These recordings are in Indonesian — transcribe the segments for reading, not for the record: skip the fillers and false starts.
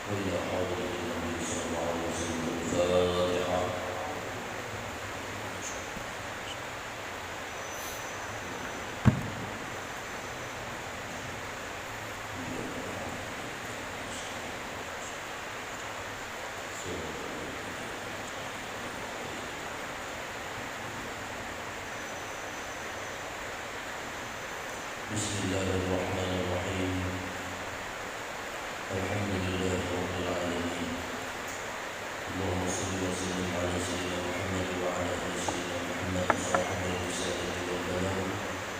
وإلى حضرة النبي صلى الله عليه وسلم. الفاتحة. بسم الله الرحمن الرحيم. الحمد لله رب العالمين. اللهم صل وسلم على سيدنا محمد وعلى آل سيدنا محمد صاحب الرسالة والبلاغ،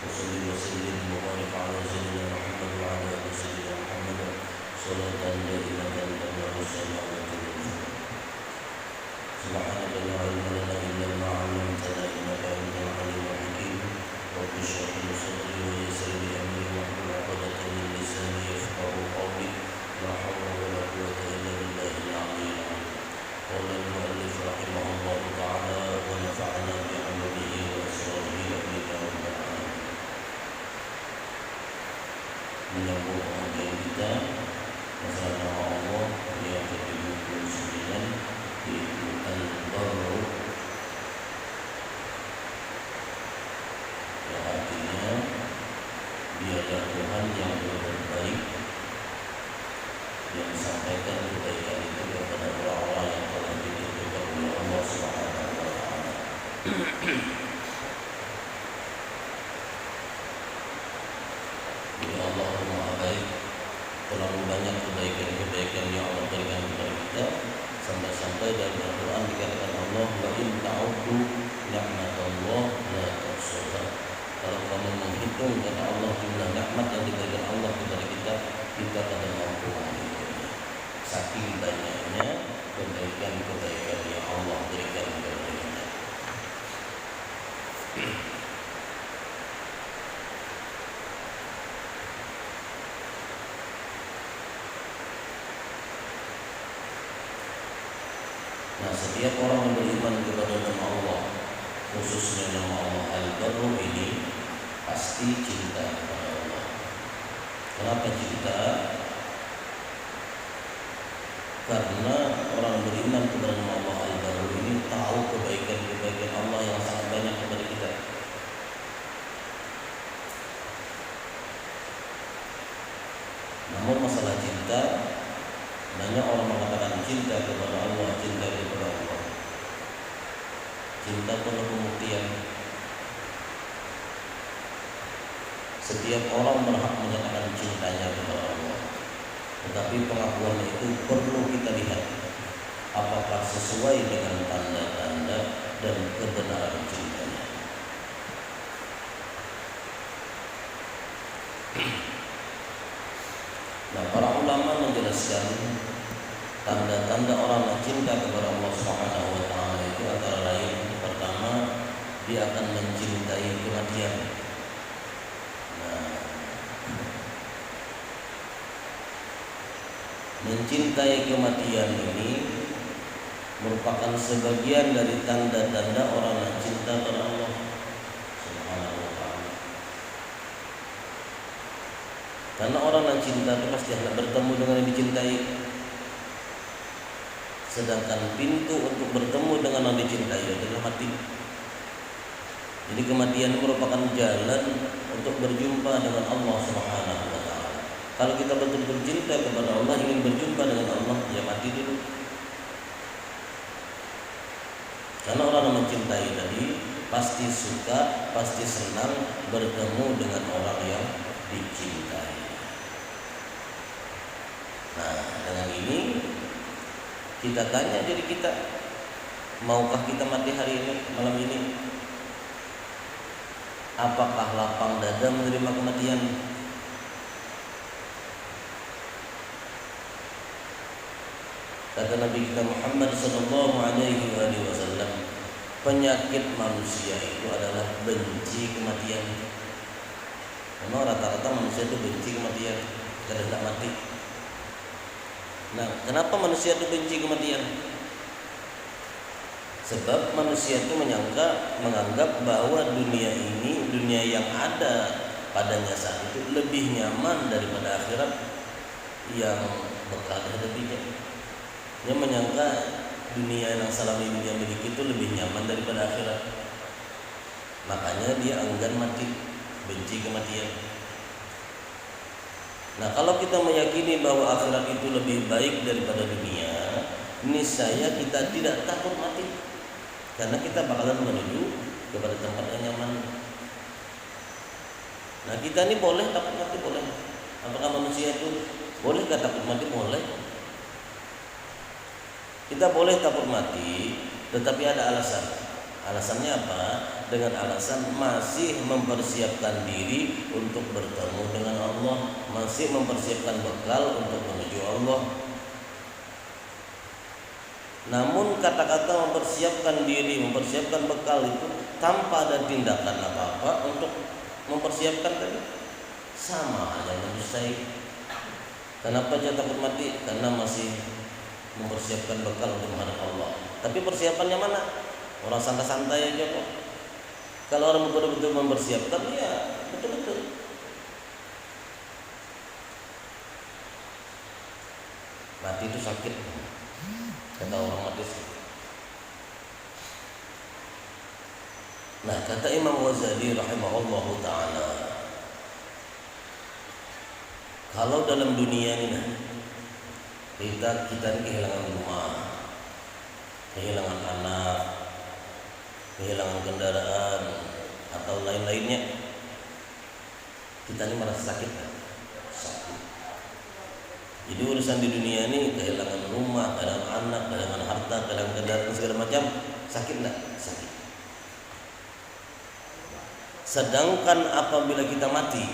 وصل وسلم وبارك على سيدنا محمد وعلى آل سيدنا محمد صلاة دائمة تملأ السماوات والأرض. سبحانك لا علم لنا إلا ما علمتنا إنك أنت العليم الحكيم. رب اشرح لي صدري ويسر لي أمري واحلل عقدة من لساني يفقهوا قولي. لا حول ولا قوة إلا بالله العلي العظيم. قال المؤلف رحمه الله تعالى: ونفعنا بعمله وأسراره آمين يا رب العالمين. Menyambung kajian kita masalah nama Allah yang ke-79, yaitu Al-Barru, yang artinya Dialah Tuhan yang berbuat baik, yang sampaikan kebaikan itu kepada orang-orang yang telah ditentukan oleh Allah Subhanahu wa taala. Jadi Allah Maha Baik, terlalu banyak kebaikan-kebaikan yang Allah berikan kepada kita, sampai-sampai dalam Al-Quran dikatakan Allah, wa in ta'uddu ni'matallah la tuhsuha. Kalau kamu menghitung kata Allah jumlah nikmat yang diberikan Allah kepada kita akan mampu menghitungnya. Saking banyaknya kebaikan-kebaikan yang Allah berikan kepada kita. Nah, setiap orang yang beriman kepada nama Allah, khususnya nama Allah Al-Barru ini, pasti cinta kepada Allah. Kenapa cinta? Karena orang beriman kepada nama Allah Al-Barru ini tahu kebaikan-kebaikan Allah yang sangat banyak kepada kita. Namun masalah cinta, banyak orang mengatakan cinta kepada Allah, cinta kepada Allah. Cinta perlu pembuktian. Setiap orang berhak menyatakan cintanya kepada Allah, tetapi pengakuan itu perlu kita lihat apakah sesuai dengan tanda-tanda dan kebenaran cintanya. Nah, para ulama menjelaskan tanda-tanda orang yang cinta kepada Allah Subhanahu wa taala itu antara lain, pertama, dia akan mencintai kematian. Nah, mencintai kematian ini merupakan sebagian dari tanda-tanda orang yang cinta kepada Allah Subhanahu wa taala. Karena orang yang cinta itu pasti akan bertemu dengan yang dicintai. Sedangkan pintu untuk bertemu dengan yang dicintai adalah mati. Jadi kematian merupakan jalan untuk berjumpa dengan Allah Subhanahu wa taala. Kalau kita betul-betul cinta kepada Allah, ingin berjumpa dengan Allah, ya mati dulu. Karena orang yang mencintai tadi pasti suka, pasti senang bertemu dengan orang yang dicintai. Nah, dengan ini kita tanya diri kita, maukah kita mati hari ini, malam ini? Apakah lapang dada menerima kematian? Kata Nabi kita Muhammad sallallahu alaihi wasallam, penyakit manusia itu adalah benci kematian. Memang rata-rata manusia itu benci kematian, karena tidak mati. Nah, kenapa manusia itu benci kematian? Sebab manusia itu menganggap bahwa dunia ini, dunia yang ada padanya saat itu lebih nyaman daripada akhirat yang bekal hadapinya. Dia menyangka dunia yang selama ini dia miliki itu lebih nyaman daripada akhirat. Makanya dia enggan mati, benci kematian. Nah, kalau kita meyakini bahwa akhirat itu lebih baik daripada dunia, niscaya kita tidak takut mati, karena kita bakalan menuju kepada tempat yang nyaman. Nah, kita ini boleh takut mati, boleh. Apakah manusia itu boleh gak takut mati? Boleh. Kita boleh takut mati, tetapi ada alasan. Alasannya apa? Dengan alasan masih mempersiapkan diri untuk bertemu dengan Allah, masih mempersiapkan bekal untuk menuju Allah. Namun kata-kata mempersiapkan diri, mempersiapkan bekal itu tanpa ada tindakan apa-apa untuk mempersiapkan tadi, sama aja menyusai. Kenapa dia takut mati? Karena masih mempersiapkan bekal untuk menghadap Allah. Tapi persiapannya mana? Orang santai-santai aja kok. Kalau orang betul-betul mempersiapkan, ya betul-betul. Mati itu sakit, kata orang mati. Nah, kata Imam Ghazali rahimahullahu ta'ala, kalau dalam dunia ini kita kehilangan rumah, kehilangan anak, kehilangan kendaraan atau lain-lainnya, kita ini merasa sakit kan? Sakit. Jadi urusan di dunia ini kehilangan rumah, kehilangan anak, kehilangan harta, kehilangan kendaraan segala macam, sakit enggak? Sakit. Sedangkan apabila kita mati,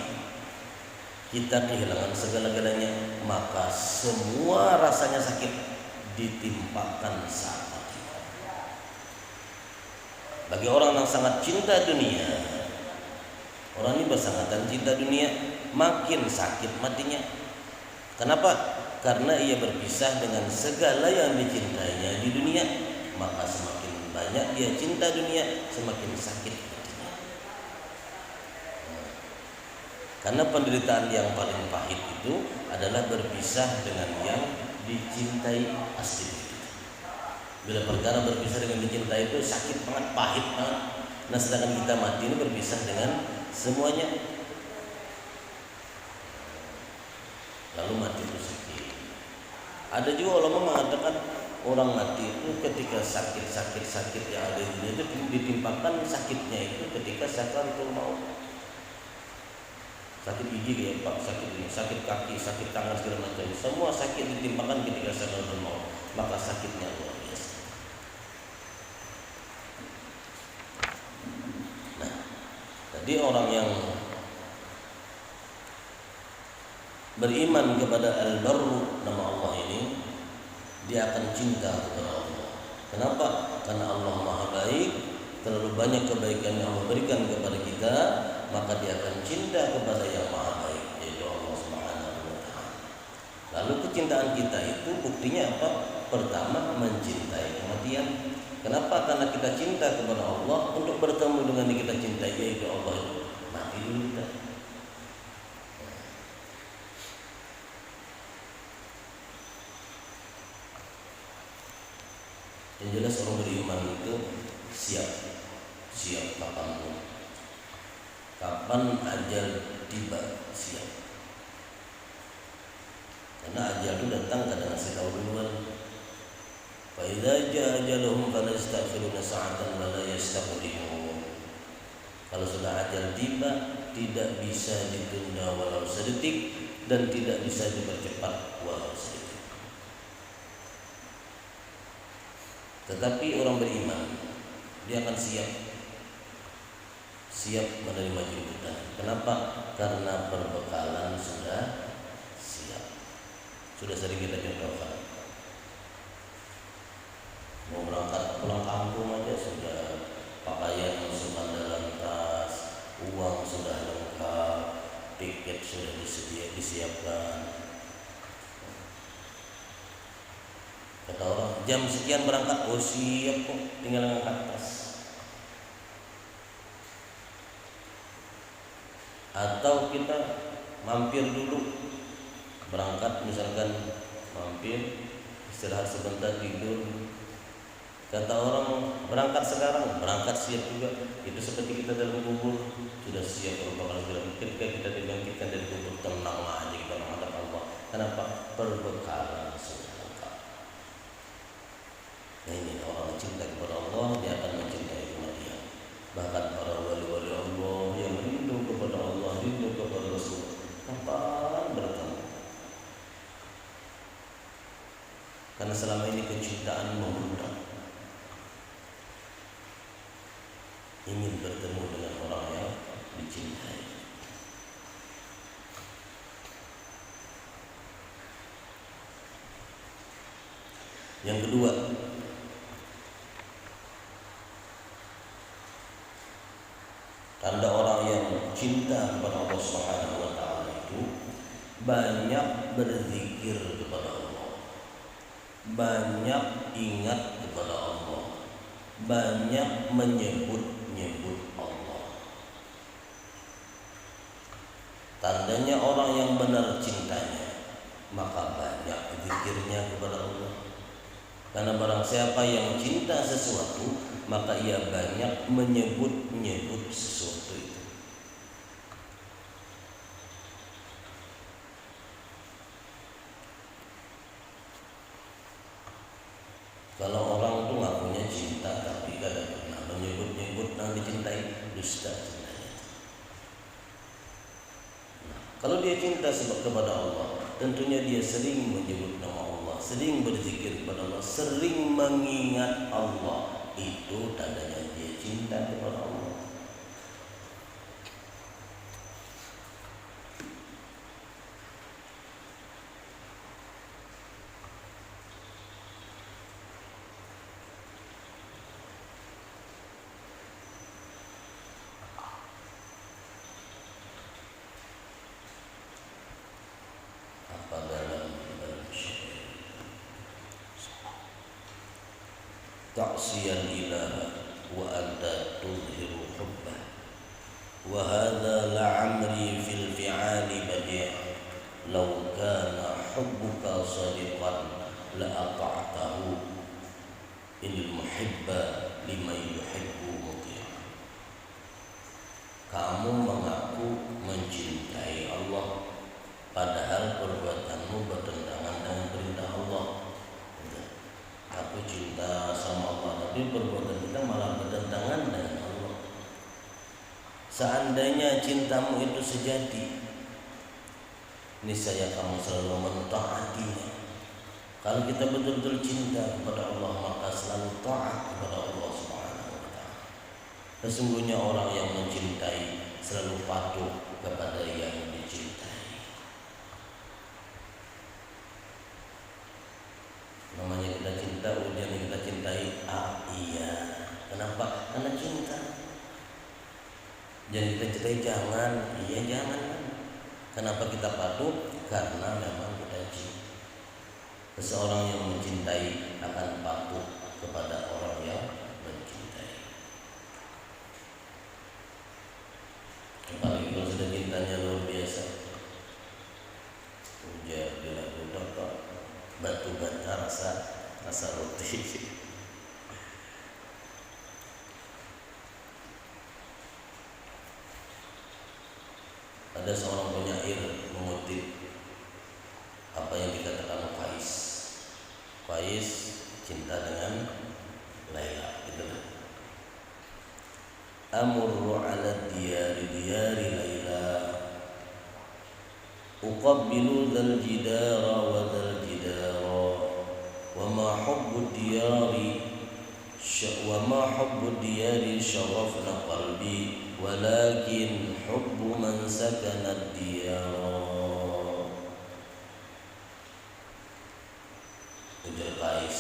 kita kehilangan segala-galanya, maka semua rasanya sakit ditimpakan saat mati. Bagi orang yang sangat cinta dunia, orang ini bersangatan cinta dunia, makin sakit matinya. Kenapa? Karena ia berpisah dengan segala yang dicintainya di dunia, maka semakin banyak dia cinta dunia, semakin sakit matinya. Karena penderitaan yang paling pahit itu adalah berpisah dengan yang dicintai asli. Bila perkara berpisah dengan dicintai itu sakit banget, pahit banget. Nah, sedangkan kita mati ini berpisah dengan semuanya. Lalu mati itu sakit. Ada juga ulama mengatakan orang mati itu ketika sakit yang ada di dunia itu ditimpakan sakitnya itu ketika sakaratul maut. Sakit gigi kayak Pak, sakit ini, sakit kaki, sakit tangan segala macam. Semua sakit ditimpakan ketika sakaratul maut. Maka sakitnya luar biasa. Nah, jadi orang yang beriman kepada Al-Barru, nama Allah ini, dia akan cinta kepada Allah. Kenapa? Karena Allah Maha Baik, terlalu banyak kebaikan yang Allah berikan kepada kita, maka dia akan cinta kepada yang Maha Baik, yaitu Allah Subhanahu wa Ta'ala. Lalu kecintaan kita itu buktinya apa? Pertama, mencintai kematian. Kenapa? Karena kita cinta kepada Allah, untuk bertemu dengan yang kita cintai, yaitu Allah itu mati dulu kita. Yang jelas orang beriman itu siap kapan ajal tiba, siap. Karena ajal itu datang kadang ngasih tahu duluan. Fa idza jaa ajaluhum fala yastakhiruna sa'atan wa la yastaqdimun. Kalau sudah ajal tiba, tidak bisa ditunda walau sedetik dan tidak bisa dipercepat walau sedetik. Tetapi orang beriman, dia akan siap menerima jemputan. Kenapa? Karena perbekalan sudah siap. Sudah sering kita contohkan. Mau berangkat pulang kampung aja sudah pakaian masukkan dalam tas, uang sudah lengkap, tiket sudah disiapkan. Kata orang, jam sekian berangkat, oh siap kok, tinggal ngangkat tas. Atau kita mampir dulu, berangkat misalkan mampir istirahat sebentar, tidur. Kata orang berangkat sekarang, berangkat siap juga. Itu seperti kita dalam kubur sudah siap beberapa kali. Ketika kita dibangkitkan dari kubur, tenanglah aja kita menghadap Allah. Kenapa? Perbekalan sudah lengkap. Nah ini orang cinta kepada Allah, dia akan mencintai kemudian. Bahkan para wali-wali Allah yang rindu kepada Allah, rindu kepada Rasul, kapan bertemu? Karena selama ini kecintaan mengundang, ingin bertemu dengan orang yang dicintai. Yang kedua, tanda orang yang cinta kepada Allah Subhanahu wa taala itu banyak berzikir kepada Allah, banyak ingat kepada Allah, banyak menyebut Allah. Tandanya orang yang benar cintanya, maka banyak zikirnya kepada Allah. Karena barang siapa yang cinta sesuatu, maka ia banyak menyebut sesuatu itu. Kalau orang itu ngakunya cinta tapi kadang pernah menyebut yang dicintai, dusta cintanya. Kalau dia cinta sebab kepada Allah, tentunya dia sering menyebut nama Allah, sering berzikir kepada Allah, sering mengingat Allah. Itu tandanya dia cinta kepada Allah. Ta'siyan ilaha wa anta tuzhiru hubbah wa hadha la'amri fil fi'ali badi' law kana hubbuka sadiqan la ata'tahu inil muhibba liman yuhibbu muti'a. Kamu mengaku mencintai Allah padahal perbuatanmu bertentangan dengan perintah Allah. Aku cinta sama Allah, tapi perbuatan kita malah bertentangan dengan Allah. Seandainya cintamu itu sejati, niscaya kamu selalu mentaatinya. Kalau kita betul-betul cinta kepada Allah, maka selalu taat kepada Allah Subhanahu wa taala. Sesungguhnya orang yang mencintai selalu patuh kepada yang dicintai. Namanya kita cinta, ujian kita cintai, iya. Kenapa? Karena cinta. Jangan kita cintai, jangan, iya jangan. Kenapa kita patuh? Karena memang kita cinta. Seseorang yang mencintai akan patuh kepada orang yang mencintai. Apalagi kalau sudah cintanya luar biasa. Ujar bila budak batu bata rasa roti. Ada seorang penyair mengutip apa yang dikatakan Faiz. Faiz cinta dengan Laila, gitu kan? Amurru ala diyari Laila, uqabbilu dzal jidara wa dzal jidara, wa ma hubbu diyari syarafna qalbi, walakin hubbu man sakana diyara. Ujar Faiz,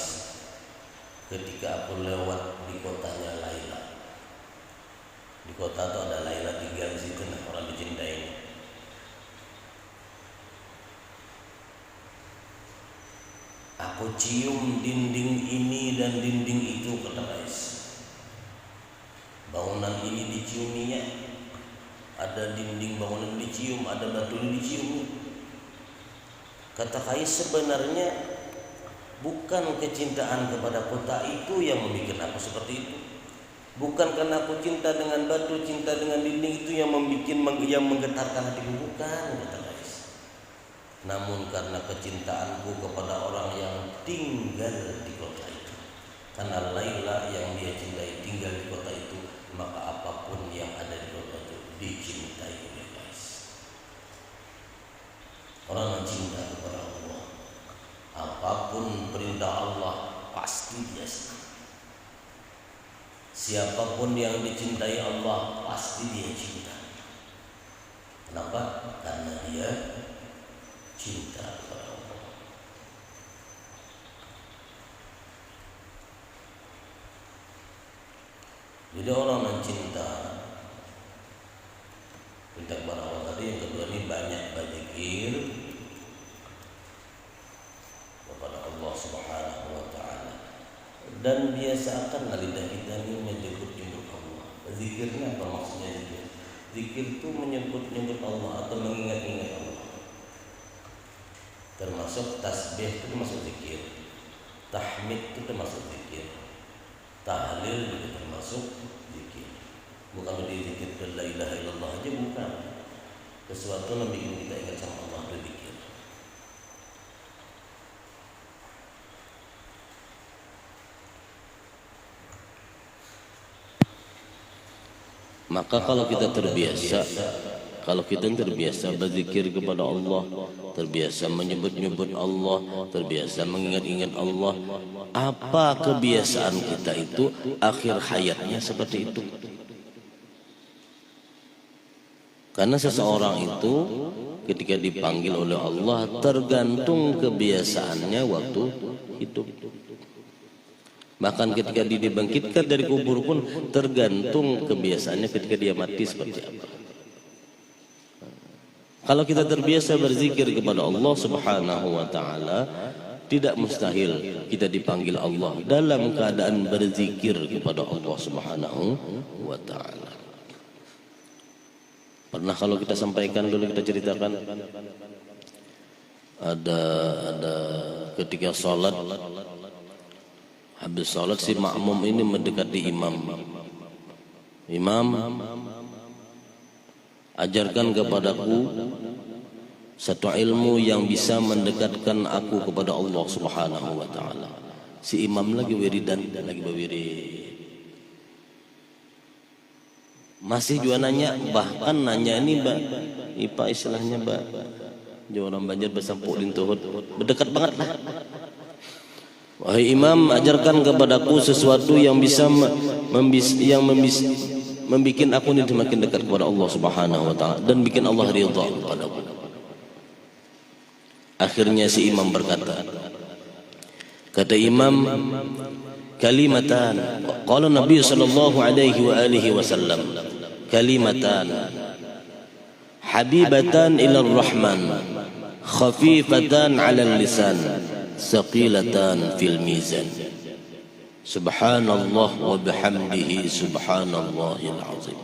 ketika aku lewat di kotanya Laila, di kota itu ada Laila tinggal di situ, orang dicintai. Aku cium dinding ini dan dinding itu, kata Faiz. Bangunan ini diciuminya, ada dinding bangunan dicium, ada batu dicium. Kata Qais, sebenarnya bukan kecintaan kepada kota itu yang membuat aku seperti itu. Bukan karena aku cinta dengan batu, cinta dengan dinding itu yang menggetarkan hatiku, bukan, kata Qais. Namun karena kecintaanku kepada orang yang tinggal di kota itu. Karena Laila yang dia cintai tinggal di kota itu, maka apapun yang ada di kota itu dicintai oleh Qais. Orang yang cinta kepada Allah, apapun perintah Allah pasti dia senang. Siapapun yang dicintai Allah pasti dia cinta. Kenapa? Karena dia cinta kepada Allah. Jadi orang yang cinta kepada Allah tadi, yang kedua ini banyak berzikir kepada Allah Subhanahu wa taala. Dan biasakan lidah kita ini menyebut-nyebut Allah. Zikirnya apa maksudnya zikir? Zikir itu menyebut-nyebut Allah atau mengingat-ingat Allah. Termasuk tasbih itu termasuk zikir, tahmid itu termasuk zikir, tahlil itu termasuk zikir. Bukan berzikir la ilaha illallah aja, bukan. Sesuatu yang bikin kita ingat sama Allah berzikir. Maka kalau kita terbiasa berzikir kepada Allah, terbiasa menyebut-nyebut Allah, terbiasa mengingat-ingat Allah, apa kebiasaan kita itu akhir hayatnya seperti itu. Karena seseorang itu ketika dipanggil oleh Allah tergantung kebiasaannya waktu hidup. Bahkan ketika dia dibangkitkan dari kubur pun tergantung kebiasaannya ketika dia mati seperti apa. Kalau kita terbiasa berzikir kepada Allah Subhanahu wa taala, tidak mustahil kita dipanggil Allah dalam keadaan berzikir kepada Allah Subhanahu wa taala. Pernah kalau kita sampaikan dulu, kita ceritakan ada ketika sholat, habis sholat si makmum ini mendekati imam. Imam, ajarkan kepadaku satu ilmu yang bisa mendekatkan aku kepada Allah Subhanahu wa taala. Si imam lagi wiridan, lagi berwirid. Masih juga nanya, bahkan nanya ini Mbak, IPA istilahnya Mbak, orang Banjar bersampuk lintuhut, berdekat banget lah. Wahai imam, ajarkan kepadaku sesuatu yang bisa membikin aku ini semakin dekat kepada Allah Subhanahu wa taala dan bikin Allah ridha kepadaku. Akhirnya si imam berkata, kata imam, kalimatan, qala Nabi sallallahu alaihi wa alihi wasallam, kalimatan habibatan ila ar-rahman, khafifatan 'ala al-lisan, saqilatan fil mizan. Subhanallah wa bihamdihi subhanallahil azim.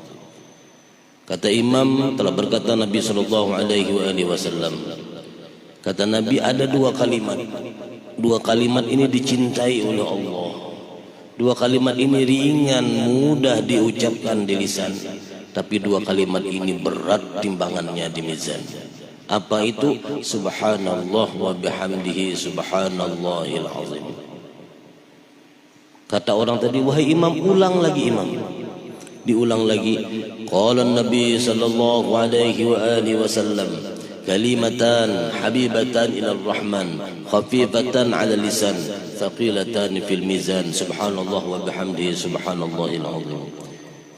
Kata imam, telah berkata Nabi sallallahu alaihi wasallam, kata Nabi, ada dua kalimat. Dua kalimat ini dicintai oleh Allah. Dua kalimat ini ringan, mudah diucapkan di lisan, tapi dua kalimat ini berat timbangannya di mizan. Apa itu? Subhanallah wa bihamdihi subhanallahil azim. Kata orang tadi, wahai imam, ulang lagi imam. Diulang lagi. Qala Nabi sallallahu alaihi wa alihi wasallam, kalimatan habibatan ila ar-rahman, khafifatan 'ala lisan, thaqilatan fil mizan. Subhanallah wa bihamdihi subhanallahil azim.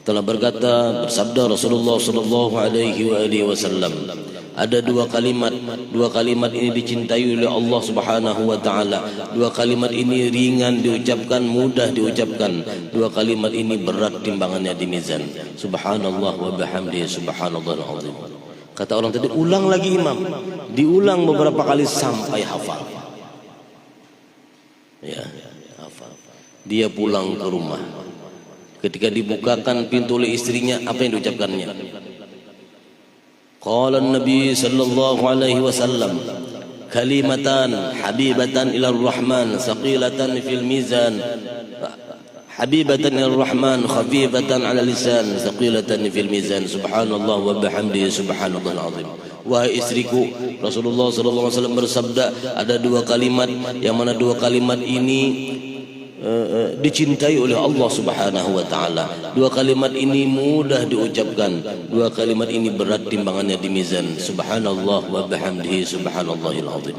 Telah berkata, bersabda Rasulullah sallallahu alaihi wasallam, ada dua kalimat ini dicintai oleh Allah Subhanahu wa taala. Dua kalimat ini ringan diucapkan, mudah diucapkan. Dua kalimat ini berat timbangannya di mizan. Subhanallah wa bihamdihi subhanallahil azim. Kata orang tadi, ulang lagi imam. Diulang beberapa kali sampai hafal. Ya, hafal. Dia pulang ke rumah. Ketika dibukakan pintu oleh istrinya, apa yang diucapkannya? Qala Nabi sallallahu alaihi wasallam, kalimatan habibatan ila rahman saqilatan fil mizan habibatan ila rahman khafifatan ala lisan saqilatan fil mizan subhanallah wa bihamdihi subhanallahil azim. Wahai istriku, Rasulullah sallallahu alaihi wasallam bersabda, ada dua kalimat yang mana dua kalimat ini dicintai oleh Allah Subhanahu wa taala. Dua kalimat ini mudah diucapkan, dua kalimat ini berat timbangannya di mizan. Subhanallah wa bihamdihi subhanallahil azim.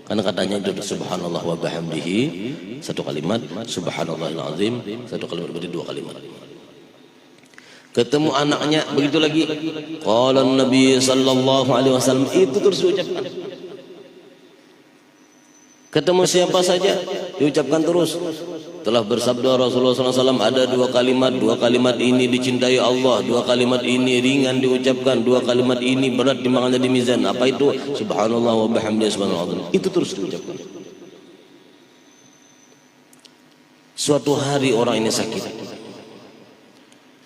Karena katanya itu subhanallah wa bihamdihi satu kalimat, subhanallahil azim satu kalimat, berarti dua kalimat. Ketemu anaknya begitu lagi, qala Nabi sallallahu alaihi wasallam, itu terus diucapkan. Ketemu siapa saja diucapkan terus. Telah bersabda Rasulullah SAW, ada dua kalimat ini dicintai Allah, dua kalimat ini ringan diucapkan, dua kalimat ini berat timbangannya di mizan. Apa itu? Subhanallah wa bihamdihi subhanallah. Itu terus diucapkan. Suatu hari orang ini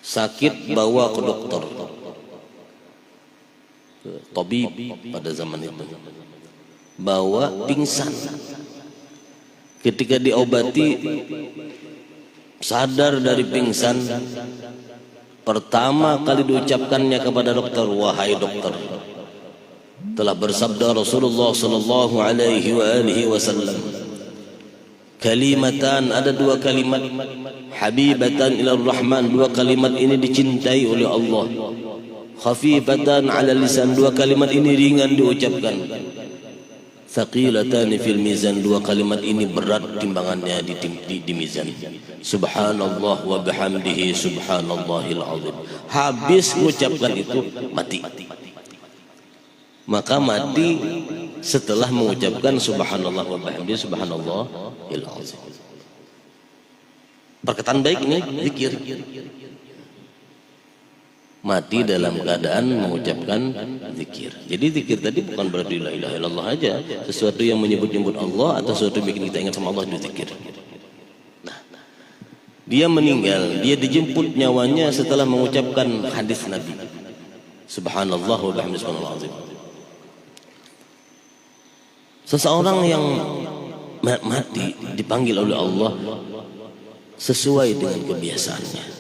sakit bawa ke dokter, tabib pada zaman itu, bawa pingsan. Ketika diobati sadar dari pingsan, pertama kali diucapkannya kepada dokter, wahai dokter, telah bersabda Rasulullah sallallahu alaihi wasallam, kalimatan, ada dua kalimat, habibatan ila rahman, dua kalimat ini dicintai oleh Allah, khafifatan ala lisan, dua kalimat ini ringan diucapkan, thaqilatan fil mizan, dua kalimat ini berat timbangannya di mizan. Subhanallah wa bihamdihi subhanallahil azim. Habis mengucapkan itu mati. Maka mati setelah mengucapkan subhanallah wa bihamdihi subhanallahil azim. Perkataan baik ini zikir. Mati dalam keadaan mengucapkan zikir. Jadi zikir tadi bukan berarti la ilaha illallah aja, sesuatu yang menyebut-nyebut Allah atau sesuatu yang bikin kita ingat sama Allah itu zikir. Nah, dia meninggal, dia dijemput nyawanya setelah mengucapkan hadis Nabi, subhanallah wa bihamdihi subhanallahil azim. Seseorang yang mati dipanggil oleh Allah sesuai dengan kebiasaannya.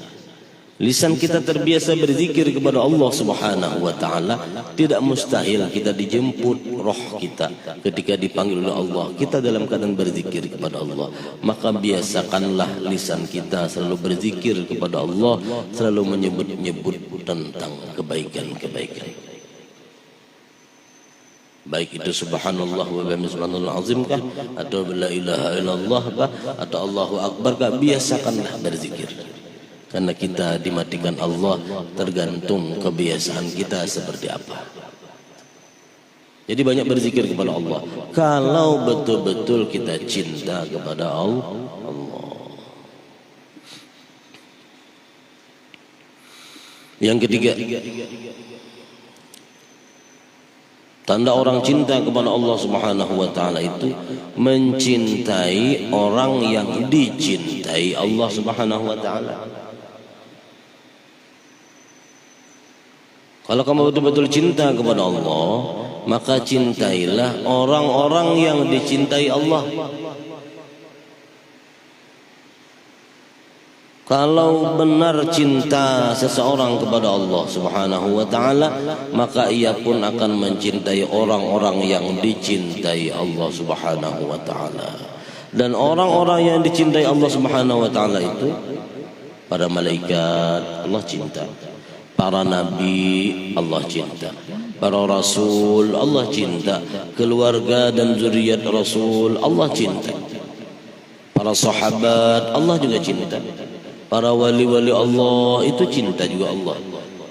Lisan kita terbiasa berzikir kepada Allah Subhanahu wa taala, tidak mustahil kita dijemput roh kita ketika dipanggil oleh Allah, kita dalam keadaan berzikir kepada Allah. Maka biasakanlah lisan kita selalu berzikir kepada Allah, selalu menyebut-nyebut tentang kebaikan-kebaikan. Baik itu subhanallah wa bihamdihi subhanallahil azim kah, atau la ilaha illallah kah, atau Allahu akbar kah, biasakanlah berzikir. Karena kita dimatikan Allah tergantung kebiasaan kita seperti apa. Jadi banyak berzikir kepada Allah kalau betul-betul kita cinta kepada Allah. Yang ketiga, tanda orang cinta kepada Allah Subhanahu wa taala itu mencintai orang yang dicintai Allah Subhanahu wa taala. Kalau kamu betul-betul cinta kepada Allah, maka cintailah orang-orang yang dicintai Allah. Kalau benar cinta seseorang kepada Allah Subhanahu wa taala, maka ia pun akan mencintai orang-orang yang dicintai Allah Subhanahu wa taala. Dan orang-orang yang dicintai Allah Subhanahu wa taala itu para malaikat Allah cinta, para nabi Allah cinta, para rasul Allah cinta, keluarga dan zuriat rasul Allah cinta, para sahabat Allah juga cinta, para wali-wali Allah itu cinta juga Allah,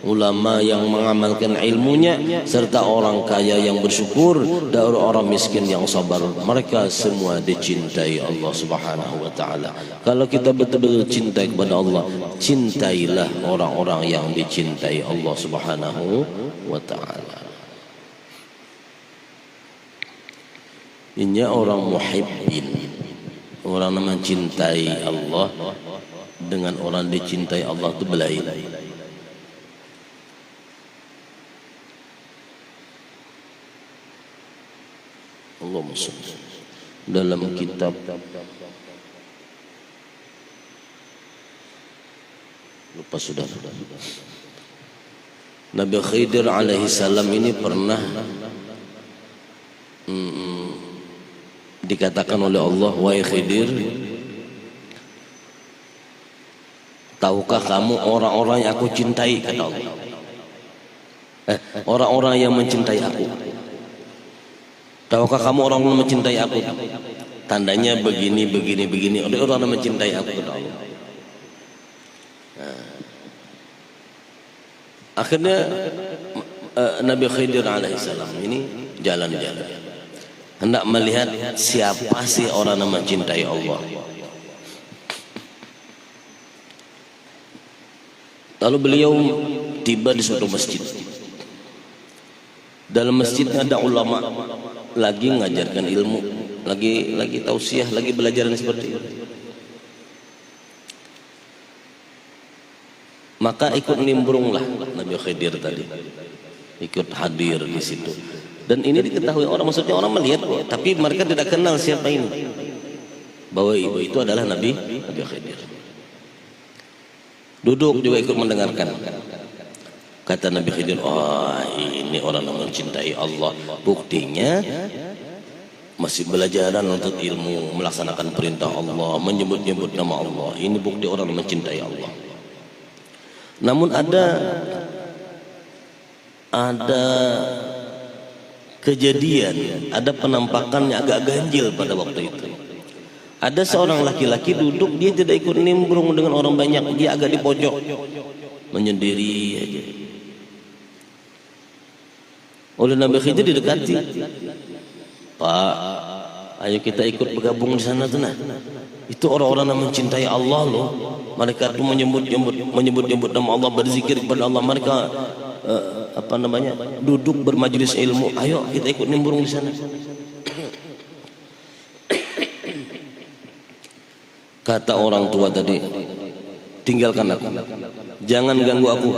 ulama yang mengamalkan ilmunya, serta orang kaya yang bersyukur dan orang miskin yang sabar, mereka semua dicintai Allah Subhanahu wa taala. Kalau kita betul-betul cinta kepada Allah, cintailah orang-orang yang dicintai Allah Subhanahu wa taala. Ini orang muhibbin, orang yang mencintai Allah dengan orang dicintai Allah itu belain. dalam kitab lupa sudah. Nabi Khidir alaihi salam ini pernah dikatakan oleh Allah, wahai Khidir, tahukah kamu orang-orang yang aku cintai, kata Allah. Orang-orang yang mencintai aku. Tahukah kamu orang yang mencintai aku? Tandanya begini, begini, begini. Orang yang mencintai aku, kata Allah. Akhirnya Nabi Khidir alaihissalam ini jalan-jalan, hendak melihat siapa sih orang yang mencintai Allah. Lalu beliau tiba di suatu masjid. Dalam masjidnya ada ulama lagi mengajarkan ilmu, lagi tausiah, lagi belajar seperti itu. Maka ikut nimbrunglah Nabi Khidir tadi, ikut hadir di situ. Dan ini diketahui orang, maksudnya orang melihat, tapi mereka tidak kenal siapa ini, bahwa itu adalah Nabi Khidir. Duduk juga ikut mendengarkan. Kata Nabi Khidir, oh ini orang yang mencintai Allah. Buktinya masih belajaran untuk ilmu, melaksanakan perintah Allah, menyebut-nyebut nama Allah. Ini bukti orang yang mencintai Allah. Namun ada kejadian, ada penampakan yang agak ganjil pada waktu itu. Ada seorang laki-laki duduk, dia tidak ikut nimbrung dengan orang banyak, dia agak di pojok, menyendiri aja. Oleh Nabi Khidir didekati, Pak, ayo kita ikut bergabung di sana tuh. Nah, itu orang-orang yang mencintai Allah loh. Mereka itu menyebut nama Allah, berzikir kepada Allah. Mereka duduk bermajlis ilmu. Ayo kita ikut nimbrung di sana. Kata orang tua tadi, tinggalkan aku, jangan ganggu aku.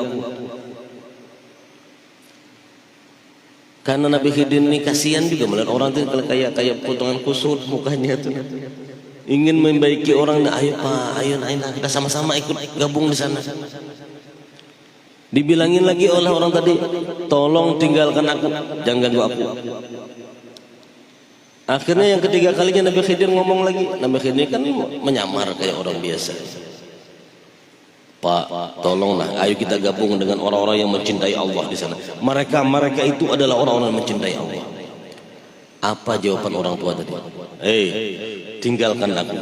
Karena Nabi Khidir ini kasihan juga melihat orang itu kayak potongan kusut mukanya tuh. Ingin membaiki orang, ayo Pak, ayo kita sama-sama ikut gabung di sana. Dibilangin lagi oleh orang tadi, tolong tinggalkan aku, jangan ganggu aku. Akhirnya yang ketiga kalinya Nabi Khidir ngomong lagi. Nabi Khidir kan menyamar kayak orang biasa. Pak, tolonglah, ayo kita gabung dengan orang-orang yang mencintai Allah di sana. Mereka itu adalah orang-orang yang mencintai Allah. Apa jawaban orang tua tadi? Tinggalkan aku.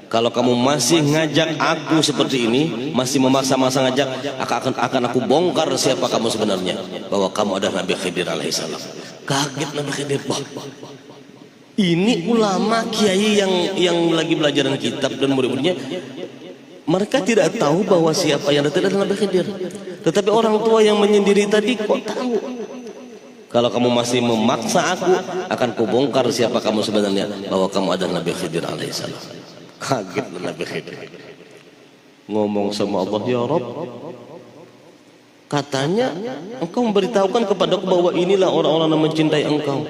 Kalau kamu masih ngajak aku seperti ini, masih memaksa-maksa ngajak, akan aku bongkar siapa kamu sebenarnya, bahwa kamu adalah Nabi Khidir alaihissalam. Kaget Nabi Khidir, ini ulama kiai yang lagi belajaran kitab dan murid-muridnya, mereka tidak tahu bahwa siapa yang datang adalah Nabi Khidir. Tetapi orang tua yang menyendiri tadi kok tahu. Kalau kamu masih memaksa aku, akan kubongkar siapa kamu sebenarnya, bahwa kamu adalah Nabi Khidir alaihissalam. Kaget Nabi Khidir, ngomong sama Allah, ya Rabb, katanya engkau memberitahukan kepadaku bahwa inilah orang-orang yang mencintai engkau.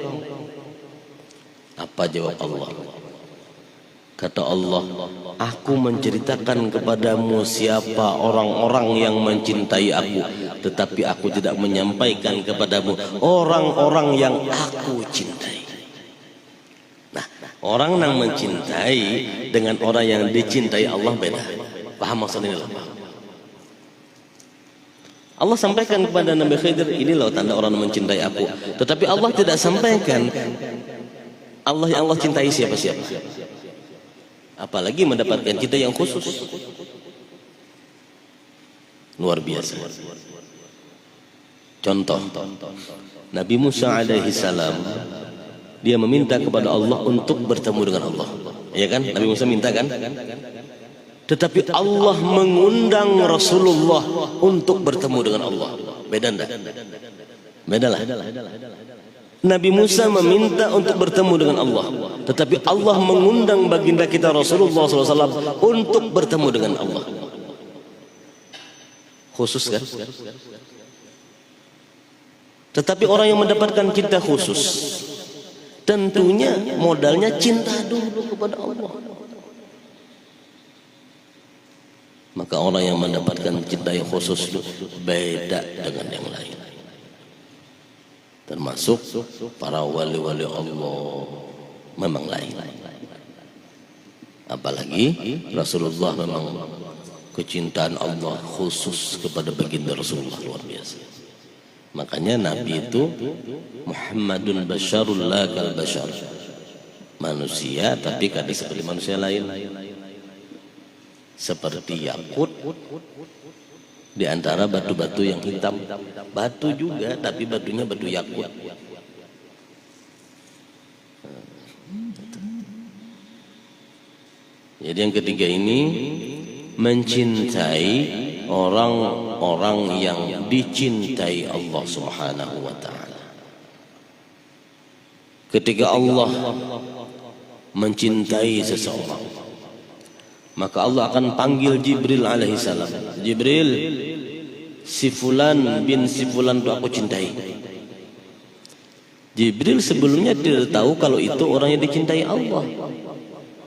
Apa jawab Allah? Kata Allah, aku menceritakan kepadamu siapa orang-orang yang mencintai aku, tetapi aku tidak menyampaikan kepadamu orang-orang yang aku cintai. Nah, orang yang mencintai dengan orang yang dicintai Allah beda. Paham maksudnya? Allah sampaikan kepada Nabi Khidir, ini loh tanda orang yang mencintai aku. Tetapi Allah tidak sampaikan Allah yang Allah cintai siapa-siapa. Apalagi mendapatkan cinta yang khusus. Luar biasa. Contoh, Nabi Musa alaihi salam, dia meminta kepada Allah untuk bertemu dengan Allah. Ya kan? Nabi Musa minta kan? Tetapi Allah mengundang Rasulullah untuk bertemu dengan Allah. Beda enggak? Beda lah. Nabi Musa meminta untuk bertemu dengan Allah, tetapi Allah mengundang baginda kita Rasulullah SAW untuk bertemu dengan Allah. Khusus kan? Tetapi orang yang mendapatkan cinta khusus Tentunya modalnya cinta dulu kepada Allah. Maka orang yang mendapatkan cinta yang khusus itu beda dengan yang lain. Termasuk para wali-wali Allah memang lain. Apalagi Rasulullah memang kecintaan Allah khusus kepada baginda Rasulullah luar biasa. Makanya Nabi itu Muhammadun basyarul la kal basyar. Manusia tapi kadang seperti manusia lain. Seperti yakut di antara batu-batu yang hitam. Batu juga tapi batunya batu yakut. Jadi yang ketiga ini mencintai orang-orang yang dicintai Allah Subhanahu wa taala. Ketika Allah mencintai seseorang, maka Allah akan panggil Jibril alaihissalam. Jibril, si fulan bin si fulan itu aku cintai. Jibril sebelumnya tidak tahu kalau itu orang yang dicintai Allah.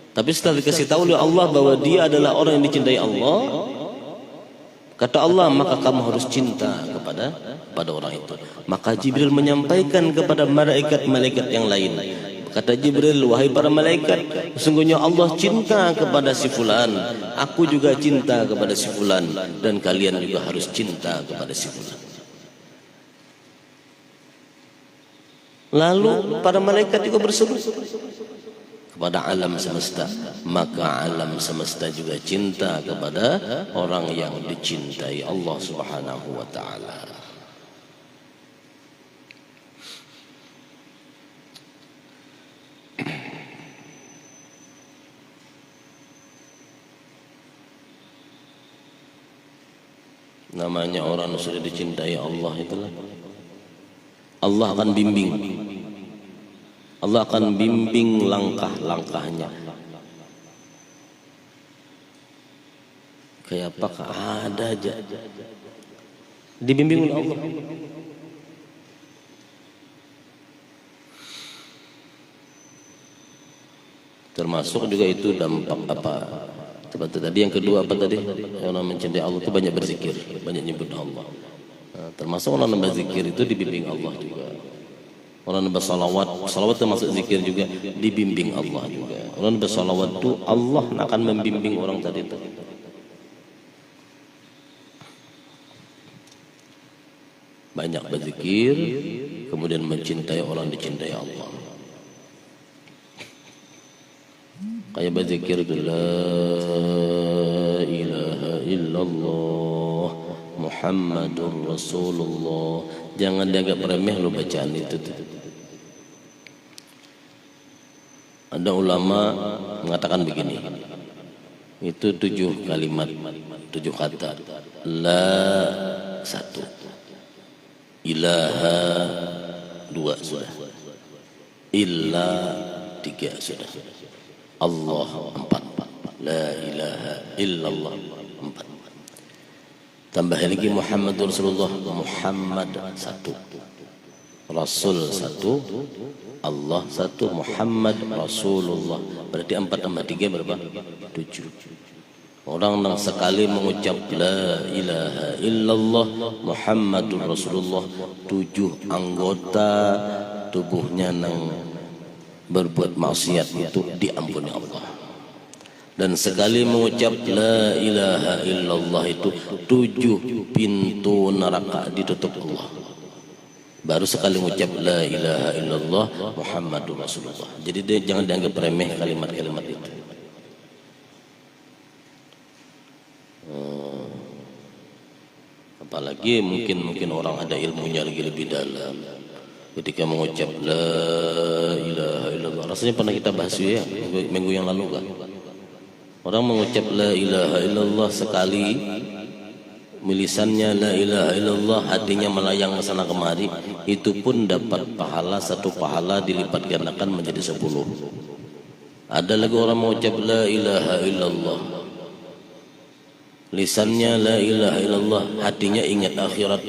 Tapi setelah dikasih tahu oleh Allah bahwa dia adalah orang yang dicintai Allah, kata Allah, maka kamu harus cinta kepada orang itu. Maka Jibril menyampaikan kepada malaikat-malaikat yang lain. Kata Jibril, wahai para malaikat, sesungguhnya Allah cinta kepada si fulan, aku juga cinta kepada si fulan, dan kalian juga harus cinta kepada si fulan. Lalu para malaikat juga berseru kepada alam semesta, maka alam semesta juga cinta kepada orang yang dicintai Allah Subhanahu wa taala. Namanya orang yang sudah dicintai Allah itulah Allah akan bimbing. Allah akan bimbing langkah-langkahnya. Kayak apakah ada aja dibimbing oleh Allah. Termasuk juga itu dampak apa? Seperti tadi yang kedua apa tadi? Orang mencintai Allah itu banyak berzikir, banyak nyebut Allah. Nah, termasuk orang yang berzikir itu dibimbing Allah juga. Orang yang bersalawat, salawat termasuk zikir juga, dibimbing Allah juga. Orang yang bersalawat itu Allah akan membimbing orang tadi itu. Banyak berzikir, kemudian mencintai orang dicintai Allah. Kayak berzikir itu la ilaha illallah Muhammadur Rasulullah. Jangan dianggap remeh lo bacaan itu. Ada ulama mengatakan begini, itu 7 kalimat, 7 kata. La 1, ilaha 2 sudah, illa 3 sudah, Allah 4, la ilaha illallah 4. Tambah lagi Muhammadur Rasulullah, Muhammad 1, Rasul 1, Allah 1, Muhammad Rasulullah. Berarti 4 tambah 3 berapa? 7. Orang yang sekali mengucap la ilaha illallah Muhammadur Rasulullah, 7 anggota tubuhnya yang berbuat maksiat itu diampuni Allah. Dan sekali mengucap la ilaha illallah itu 7 pintu neraka ditutup Allah. Baru sekali mengucap la ilaha illallah Muhammadur Rasulullah. Jadi jangan dianggap remeh kalimat-kalimat itu. Apalagi mungkin orang ada ilmunya lagi lebih dalam. Ketika mengucap la ilaha illallah, rasanya pernah kita bahas ya minggu yang lalu kan. Orang mengucap la ilaha illallah sekali, milisannya la ilaha illallah, hatinya melayang ke sana kemari, itu pun dapat pahala, 1 pahala dilipat gandakan menjadi 10. Ada lagi orang mengucap la ilaha illallah Lisannya la ilaha illallah, hatinya ingat akhirat.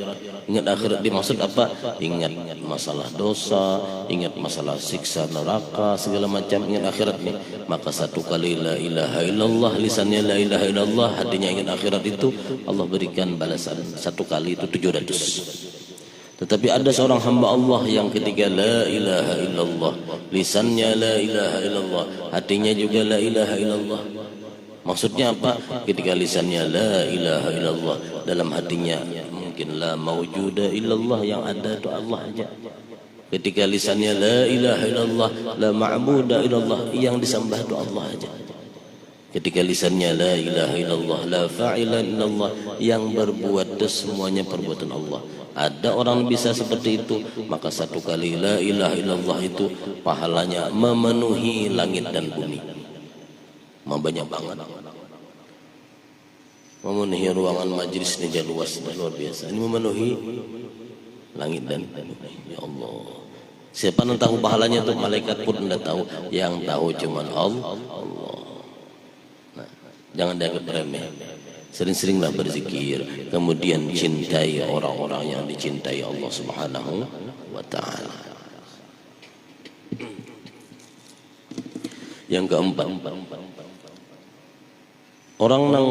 Ingat akhirat dimaksud apa? Ingat masalah dosa, ingat masalah siksa neraka, segala macam, ingat akhirat nih. Maka satu kali la ilaha illallah, lisannya la ilaha illallah, hatinya ingat akhirat, itu Allah berikan balasan satu kali itu 700. Tetapi ada seorang hamba Allah yang ketika la ilaha illallah, lisannya la ilaha illallah, hatinya juga la ilaha illallah. Maksudnya apa? Ketika lisannya la ilaha illallah, dalam hatinya mungkin la maujuda illallah, yang ada itu Allah aja. Ketika lisannya la ilaha illallah, la ma'buda illallah, yang disembah itu Allah aja. Ketika lisannya la ilaha illallah, la fa'ila illallah, yang berbuat itu semuanya perbuatan Allah. Ada orang bisa seperti itu, maka satu kali la ilaha illallah itu pahalanya memenuhi langit dan bumi. Banyak banget, memenuhi ruangan majlis ini luas, luar biasa. Ini memenuhi langit dan bumi. Ya Allah, siapa yang tahu pahalanya tuh? Malaikat pun tidak tahu, yang tahu cuman Allah. Nah, jangan dianggap remeh. Sering-seringlah berzikir, kemudian cintai orang-orang yang dicintai Allah Subhanahu wa ta'ala. Yang keempat, orang yang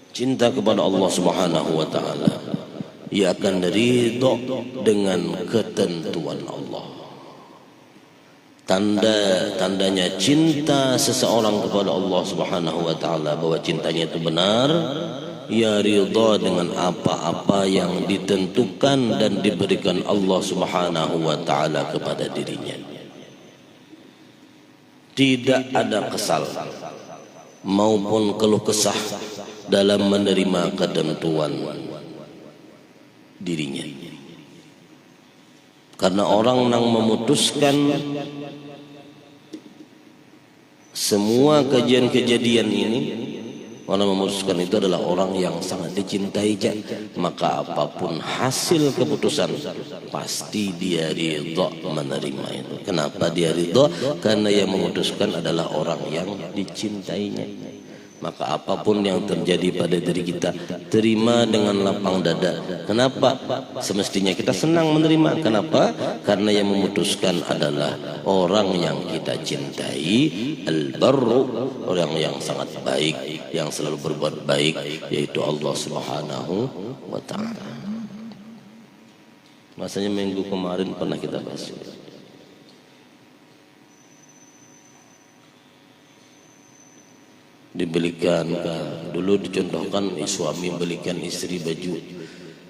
cinta kepada Allah Subhanahu wa ta'ala, ia akan ridho dengan ketentuan Allah. Tandanya cinta seseorang kepada Allah Subhanahu wa ta'ala, bahwa cintanya itu benar, ia ridho dengan apa-apa yang ditentukan dan diberikan Allah Subhanahu wa ta'ala kepada dirinya. Tidak ada kesal maupun keluh kesah dalam menerima ketentuan dirinya. Karena orang yang memutuskan semua kejadian-kejadian ini, orang memutuskan itu adalah orang yang sangat dicintai, maka apapun hasil keputusan pasti dia ridho menerima itu. Kenapa dia ridho? Karena yang memutuskan adalah orang yang dicintainya. Maka apapun yang terjadi pada diri kita, terima dengan lapang dada. Kenapa? Semestinya kita senang menerima. Kenapa? Karena yang memutuskan adalah orang yang kita cintai, al-barru, orang yang sangat baik, yang selalu berbuat baik, yaitu Allah Subhanahu wa ta'ala. Masanya minggu kemarin pernah kita bahas. Dibelikan, dulu dicontohkan suami belikan istri baju.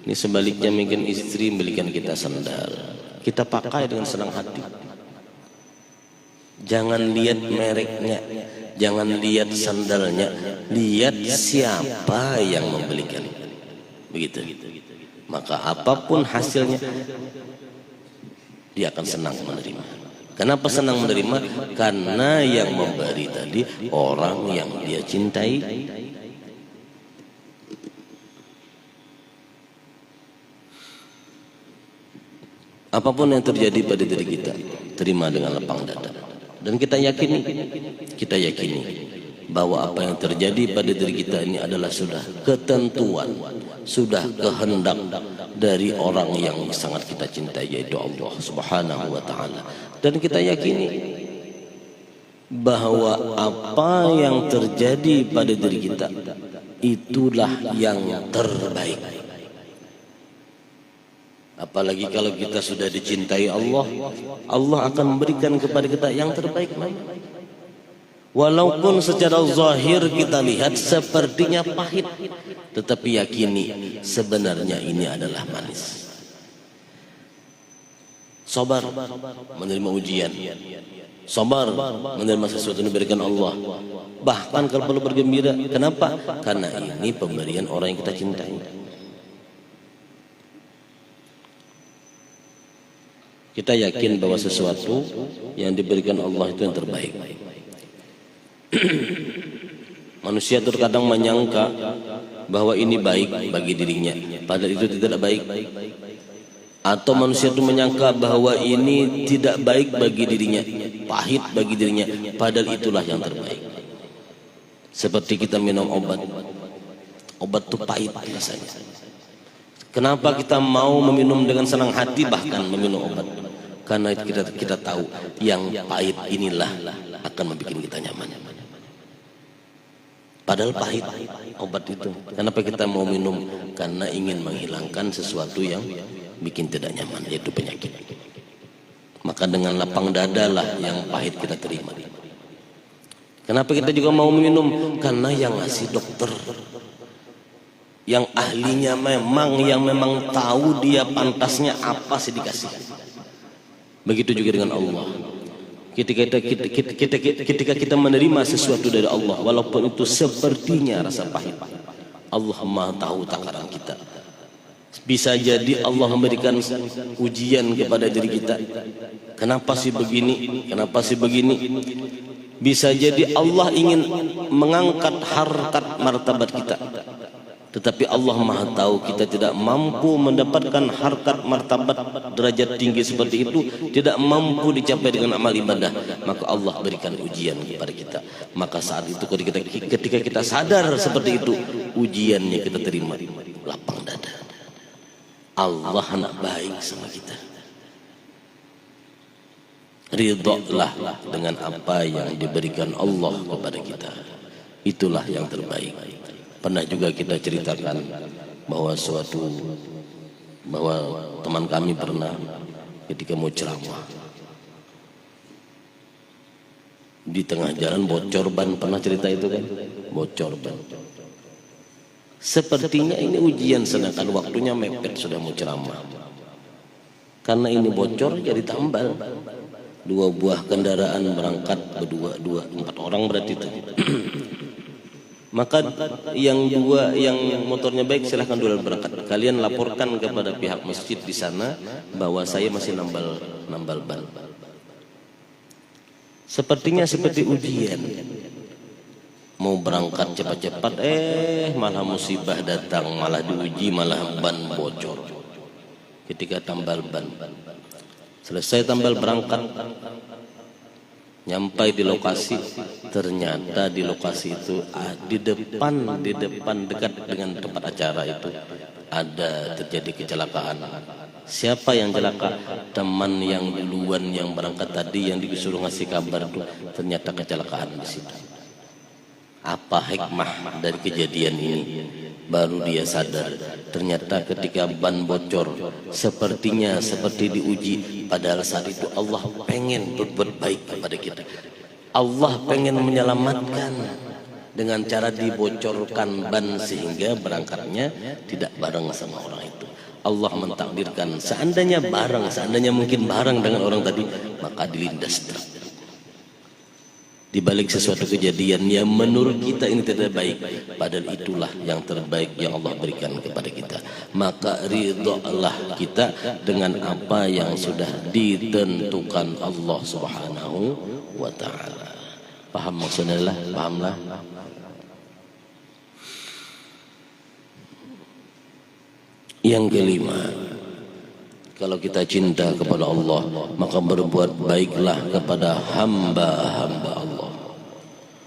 Ini sebaliknya, mungkin istri belikan kita sandal, kita pakai dengan senang hati. Jangan lihat mereknya, jangan lihat sandalnya, lihat siapa yang membelikan. Begitu. Maka apapun hasilnya, dia akan senang menerima. Kenapa senang menerima? Karena yang memberi tadi orang yang dia cintai. Apapun yang terjadi pada diri kita, terima dengan lapang dada. Dan kita yakini bahwa apa yang terjadi pada diri kita ini adalah sudah ketentuan, sudah kehendak dari orang yang sangat kita cintai, yaitu Allah Subhanahu wa ta'ala. Dan kita yakini bahwa apa yang terjadi pada diri kita itulah yang terbaik. Apalagi kalau kita sudah dicintai Allah, Allah akan memberikan kepada kita yang terbaik. Walaupun secara zahir kita lihat sepertinya pahit, tetapi yakini sebenarnya ini adalah manis. Sabar menerima ujian, sabar menerima sesuatu yang diberikan Allah. Bahkan kalau perlu bergembira. Kenapa? Karena ini pemberian orang yang kita cintai. Kita yakin bahwa sesuatu yang diberikan Allah itu yang terbaik. Manusia terkadang menyangka bahwa ini baik bagi dirinya, padahal itu tidak baik. Atau manusia itu menyangka bahwa ini tidak baik bagi dirinya, pahit bagi dirinya, padahal itulah yang terbaik. Seperti kita minum obat, Obat itu pahit rasanya. Kenapa kita mau meminum dengan senang hati bahkan meminum obat? Karena kita tahu yang pahit inilah akan membuat kita nyaman. Padahal pahit obat itu. Kenapa kita mau minum? Karena ingin menghilangkan sesuatu yang bikin tidak nyaman, yaitu penyakit. Maka dengan lapang dada lah yang pahit kita terima. Kenapa kita juga mau minum? Karena yang ngasih dokter, yang ahlinya yang memang tahu dia pantasnya apa sih dikasih. Begitu juga dengan Allah. Ketika kita menerima sesuatu dari Allah, walaupun itu sepertinya rasa pahit, Allah Maha tahu takaran kita. Bisa jadi Allah memberikan ujian kepada diri kita. Kenapa sih begini? Kenapa sih begini? Bisa jadi Allah ingin mengangkat harkat martabat kita. Tetapi Allah Maha tahu kita tidak mampu mendapatkan harkat martabat derajat tinggi seperti itu, tidak mampu dicapai dengan amal ibadah, maka Allah berikan ujian kepada kita. Maka saat itu ketika kita sadar seperti itu, ujiannya kita terima lapang dada. Allah anak baik sama kita. Ridholah dengan apa yang diberikan Allah kepada kita. Itulah yang terbaik. Pernah juga kita ceritakan bahwa teman kami pernah ketika mau ceramah di tengah jalan bocor ban. Pernah cerita itu kan? Bocor ban. Sepertinya ini ujian, sedangkan waktunya mepet, sudah mau ceramah. Karena ini bocor jadi tambal. 2 buah kendaraan berangkat berdua, 4 orang berarti itu. Maka yang 2 yang motornya baik silahkan dulu berangkat. Kalian laporkan kepada pihak masjid di sana bahwa saya masih nambal ban. Sepertinya seperti ujian. Mau berangkat cepat-cepat, malah musibah datang, malah diuji, malah ban bocor. Ketika tambal ban, selesai tambal berangkat, nyampai di lokasi, ternyata di lokasi itu di depan dekat dengan tempat acara itu ada terjadi kecelakaan. Siapa yang celaka? Teman yang duluan yang berangkat tadi, yang disuruh ngasih kabar itu ternyata kecelakaan di situ. Apa hikmah dari kejadian ini? Baru dia sadar, ternyata ketika ban bocor sepertinya seperti diuji. Padahal saat itu Allah pengen berbuat baik kepada kita. Allah pengen menyelamatkan dengan cara dibocorkan ban sehingga berangkatnya tidak bareng sama orang itu. Allah mentakdirkan seandainya mungkin bareng dengan orang tadi, maka dilindas truk. Di balik sesuatu kejadian yang menurut kita ini tidak baik, padahal itulah yang terbaik yang Allah berikan kepada kita. Maka ridholah kita dengan apa yang sudah ditentukan Allah Subhanahu wa ta'ala. Paham maksudnya? Pahamlah. Yang kelima, kalau kita cinta kepada Allah, maka berbuat baiklah kepada hamba-hamba Allah.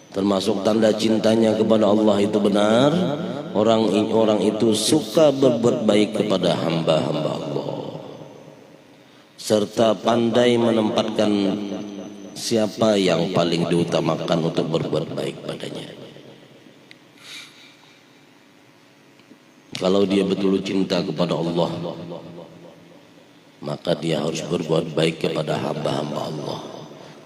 Termasuk tanda cintanya kepada Allah itu benar, orang itu suka berbuat baik kepada hamba-hamba Allah, serta pandai menempatkan siapa yang paling diutamakan untuk berbuat baik padanya. Kalau dia betul cinta kepada Allah, maka dia harus berbuat baik kepada hamba-hamba Allah.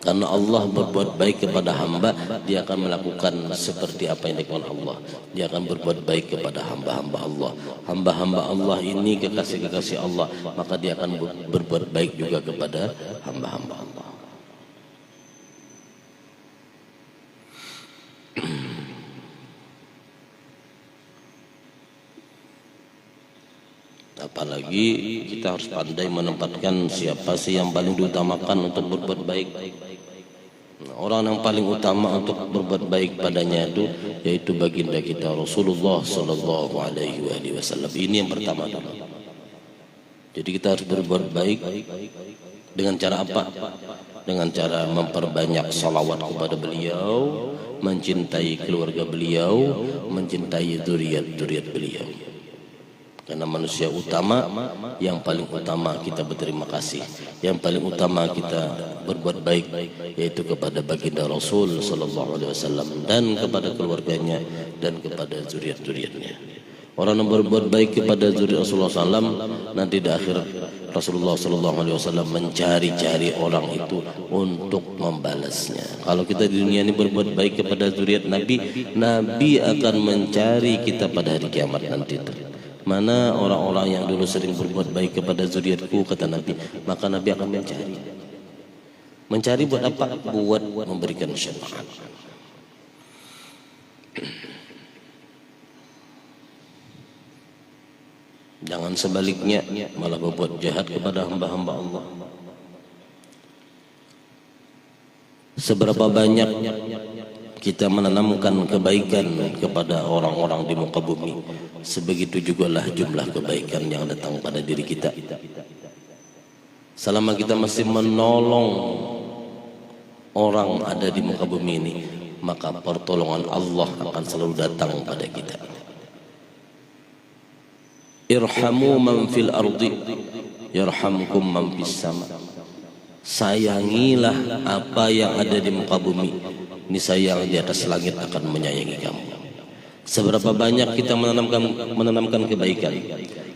Karena Allah berbuat baik kepada hamba, dia akan melakukan seperti apa yang dilakukan Allah. Dia akan berbuat baik kepada hamba-hamba Allah. Hamba-hamba Allah ini kekasih-kekasih Allah, maka dia akan berbuat baik juga kepada hamba-hamba Allah. Apalagi kita harus pandai menempatkan siapa sih yang paling diutamakan untuk berbuat baik. Orang yang paling utama untuk berbuat baik padanya itu yaitu baginda kita Rasulullah sallallahu alaihi wasallam. Ini yang pertama dulu. Jadi kita harus berbuat baik dengan cara apa? Dengan cara memperbanyak salawat kepada beliau, mencintai keluarga beliau, mencintai zuriat-zuriat beliau. Karena manusia utama, yang paling utama kita berterima kasih, yang paling utama kita berbuat baik, yaitu kepada baginda Rasul sallallahu alaihi wasallam dan kepada keluarganya dan kepada zuriat-zuriatnya. Orang yang berbuat baik kepada zuriat Rasulullah SAW, nanti di akhirat Rasulullah sallallahu alaihi wasallam mencari-cari orang itu untuk membalasnya. Kalau kita di dunia ini berbuat baik kepada zuriat Nabi, Nabi akan mencari kita pada hari kiamat nanti itu. Mana orang-orang yang dulu sering berbuat baik kepada zuriatku, kata Nabi, maka Nabi akan mencari. Mencari buat apa? Buat memberikan syafaat. Jangan sebaliknya, malah berbuat jahat kepada hamba-hamba Allah. Seberapa banyak kita menanamkan kebaikan kepada orang-orang di muka bumi, sebegitu jugalah jumlah kebaikan yang datang pada diri kita. Selama kita masih menolong orang ada di muka bumi ini, maka pertolongan Allah akan selalu datang pada kita. Irhamu man fil ardi yarhamkum man fis sama. Sayangilah apa yang ada di muka bumi, niscaya yang di atas langit akan menyayangi kamu. Seberapa banyak kita menanamkan kebaikan,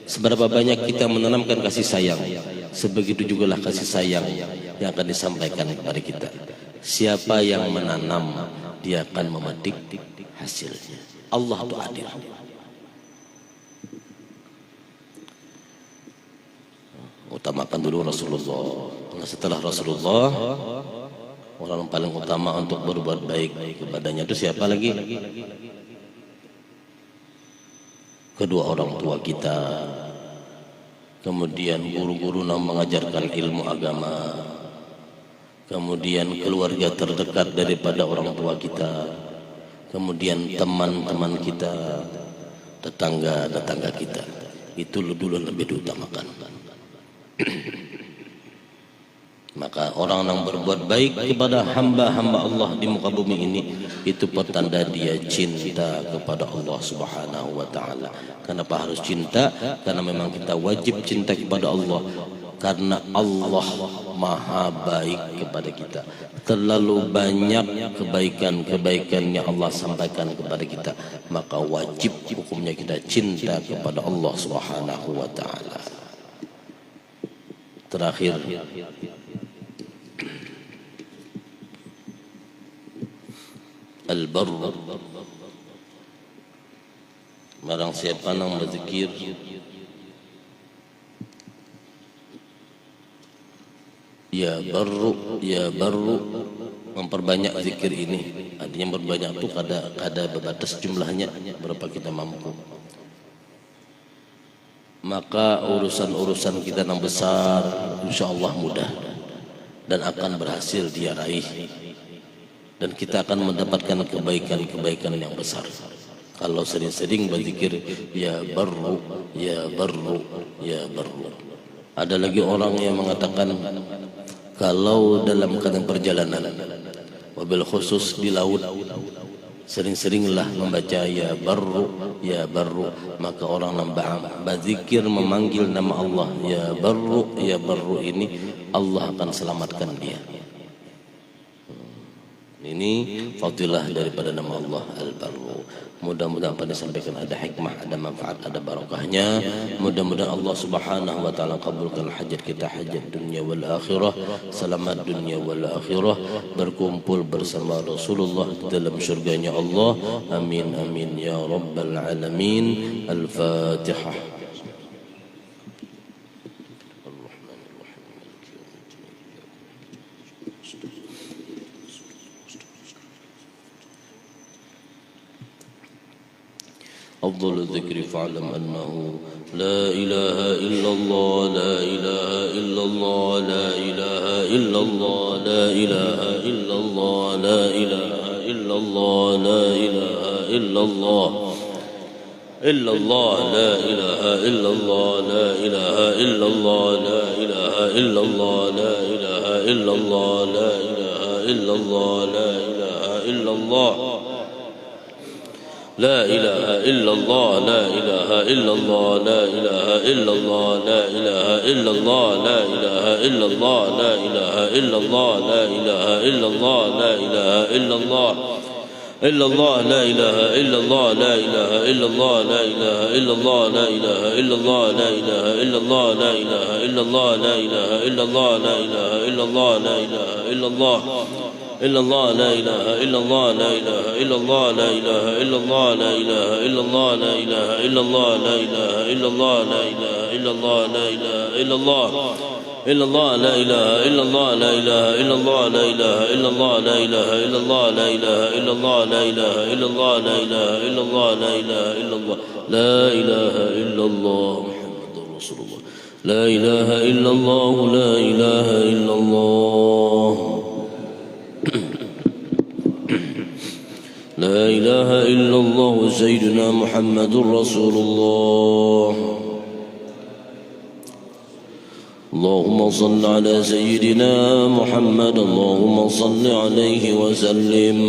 seberapa banyak kita menanamkan kasih sayang, sebegitu jugalah kasih sayang yang akan disampaikan kepada kita. Siapa yang menanam, dia akan memetik hasilnya. Allah itu adil. Utamakan dulu Rasulullah. Setelah Rasulullah, orang yang paling utama untuk berbuat baik kepadanya itu siapa lagi? Kedua orang tua kita, kemudian guru-guru yang mengajarkan ilmu agama, kemudian keluarga terdekat daripada orang tua kita, kemudian teman-teman kita, tetangga-tetangga kita. Itu dulu lebih diutamakan. Maka orang yang berbuat baik kepada hamba-hamba Allah di muka bumi ini, itu pertanda dia cinta kepada Allah Subhanahu wa taala. Kenapa harus cinta? Karena memang kita wajib cinta kepada Allah, karena Allah Maha baik kepada kita. Terlalu banyak kebaikan-kebaikan yang Allah sampaikan kepada kita, maka wajib hukumnya kita cinta kepada Allah Subhanahu wa taala. Terakhir, al-barr, barang siapa yang berzikir ya barru, memperbanyak zikir ini. Artinya berbanyak itu kada berbatas jumlahnya, berapa kita mampu. Maka urusan-urusan kita yang besar insyaallah mudah dan akan berhasil dia raih, dan kita akan mendapatkan kebaikan-kebaikan yang besar kalau sering-sering berzikir ya barru ya barru ya barru. Ada lagi orang yang mengatakan kalau dalam keadaan perjalanan, wabil khusus di laut, sering-seringlah membaca ya barru, maka orang yang berzikir memanggil nama Allah ya barru ini, Allah akan selamatkan dia. Ini fadilah daripada nama Allah Al-Barru. Mudah-mudahan apa disampaikan ada hikmah, ada manfaat, ada barakahnya. Mudah-mudahan Allah Subhanahu wa taala kabulkan hajat kita, hajat dunia wal akhirah, selamat dunia wal akhirah, berkumpul bersama Rasulullah dalam syurganya Allah. Amin amin ya rabbal alamin. Al-Fatihah. أفضل الذكر فاعلم أنه لا إله إلا الله لا إله إلا الله لا إله إلا الله لا إله إلا الله لا إله إلا الله لا إله إلا الله إلا الله لا إله إلا الله لا إله إلا الله لا إله إلا الله لا إله إلا الله لا إله إلا الله لا إله إلا الله لا إله إلا الله لا إله إلا الله لا إله إلا الله لا إله إلا الله لا إله إلا الله لا إله إلا الله لا إله إلا الله لا إله إلا الله إلا الله لا إله إلا الله لا إله إلا الله لا إله إلا الله لا إله إلا الله لا إله إلا الله لا إله إلا الله لا إله إلا الله لا إله إلا الله لا إله إلا الله إلا الله لا إله إلا الله لا إله إلا الله لا إله إلا الله لا إله إلا الله لا إله إلا الله لا إله إلا الله لا إله إلا الله لا إله إلا الله إلا الله لا إله إلا الله لا إله إلا الله لا إله إلا الله لا إله إلا الله لا إله إلا الله لا إله إلا الله لا إله إلا الله لا إله إلا الله لا إله إلا الله محمد رسول الله لا إله إلا الله لا إله إلا الله لا إله إلا الله سيدنا محمد رسول الله اللهم صل على سيدنا محمد اللهم صل عليه وسلم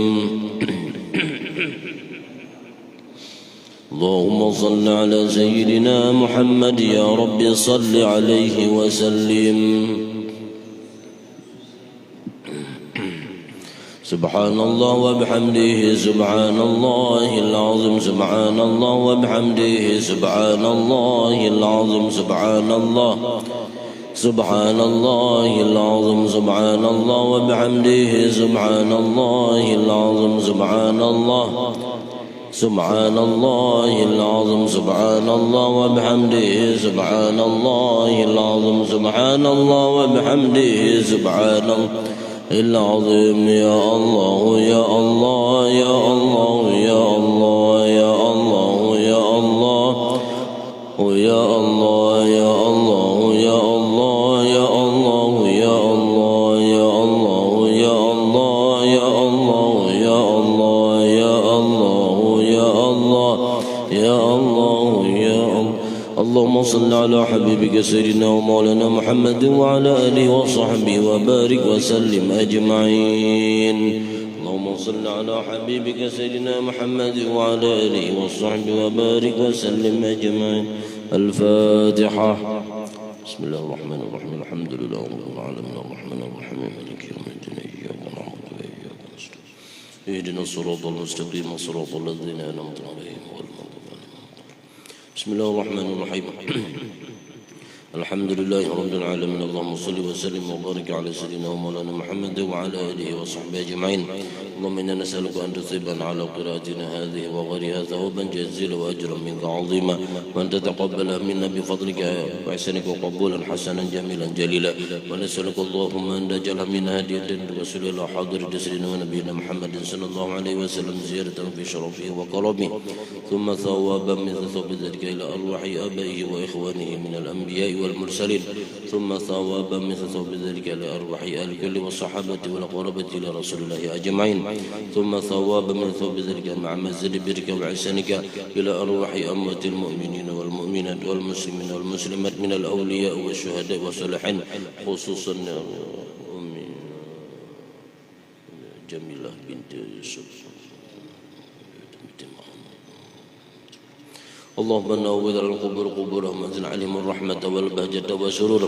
اللهم صل على سيدنا محمد يا رب صل عليه وسلم سبحان الله وبحمده سبحان الله العظيم سبحان الله وبحمده سبحان الله العظيم سبحان الله سبحان الله العظيم سبحان الله وبحمده سبحان الله العظيم سبحان الله سبحان الله العظيم سبحان الله وبحمده سبحان الله العظيم سبحان الله وبحمده سبحان الله العظيم يا الله يا الله يا الله يا الله يا الله يا الله يا الله يا الله يا الله يا الله يا الله يا الله يا الله يا الله يا الله يا الله يا الله يا الله يا الله اللهم صل على حبيبك سيدنا ومولانا محمد وعلى آله وصحبه وبارك وسلم أجمعين اللهم صل على حبيبك سيدنا محمد وعلى آله وصحبه وبارك وسلم أجمعين الفاتحة بسم الله الرحمن الرحيم الحمد لله رب العالمين الرحمن الرحيم مالك يوم الدين إياك نعبد وإياك نستعين اهدنا الصراط المستقيم صراط الذين أنعمت عليهم غير المغضوب عليهم بسم الله الرحمن الرحيم الحمد لله رب العالمين اللهم صل وسلم وبارك على سيدنا ومولانا محمد وعلى آله وصحبه أجمعين اللهم إنا نسألك أن تصيبنا على قراءتنا هذه وغيرها ثوابا جزيلا وأجرا منك عظيما وأن تتقبلها منا بفضلك وإحسانك وقبولا حسنا جميلا جليلا ونسألك اللهم أن تجعلها من هدية الرسول إلى حاضر جسدنا ونبينا محمد صلى الله عليه وسلم زيارة في شرفه وكرمه ثم ثوابا مثل ثواب ذلك إلى أرواح آبائه وإخوانه من الأنبياء والمرسلين ثم ثوابا مثل ثواب ذلك إلى أرواح آل كل والصحابة والقرابة إلى رسول الله أجمعين ثم ثوابا من ثواب ذلك مع مزيد برك وإحسانك إلى أرواح أموات المؤمنين والمؤمنات والمسلمين والمسلمات من الأولياء والشهداء والصالحين خصوصا أم جميلة بنت اللهم نور القبور قبورهم وانزل عليهم الرحمة والبهجة والسرور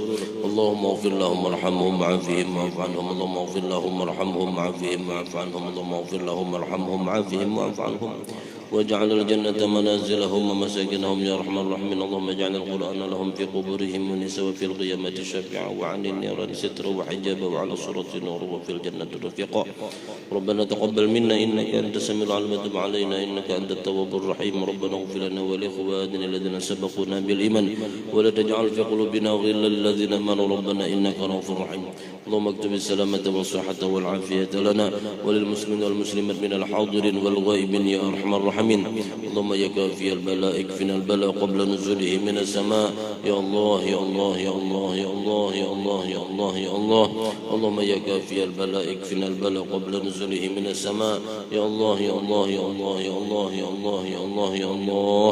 اللهم اغفر لهم وارحمهم وعافهم واعف عنهم اللهم اغفر لهم وارحمهم وعافهم واعف عنهم اللهم اغفر لهم وارحمهم وعافهم واعف عنهم واجعل الجنة منازلهم ومساكنهم يا أرحم الراحمين اللهم اجعل القرآن لهم في قبورهم ونسا وفي القيامة شفيعا وعن النيران سترا وحجابا وعلى الصراط نورا وفي الجنة رفيقا ربنا تقبل منا إنك أنت السميع العليم وتب علينا إنك أنت التواب الرحيم ربنا اغفر لنا ولإخواننا الذين سبقونا بالإيمان ولا تجعل في قلوبنا غلا للذين آمنوا ربنا إنك رؤوف رحيم اللهم اكتب السلامة والصحة والعافية لنا وللمسلمين والمسلمات من الحاضرين والغائبين يا أرحم الراحمين اللهم يا كافي البلاء اكفنا البلاء قبل نزوله من السماء يا الله يا الله يا الله يا الله يا الله يا الله يا الله اللهم يا كافي البلاء اكفنا البلاء قبل نزوله من السماء يا الله يا الله يا الله يا الله يا الله يا الله يا الله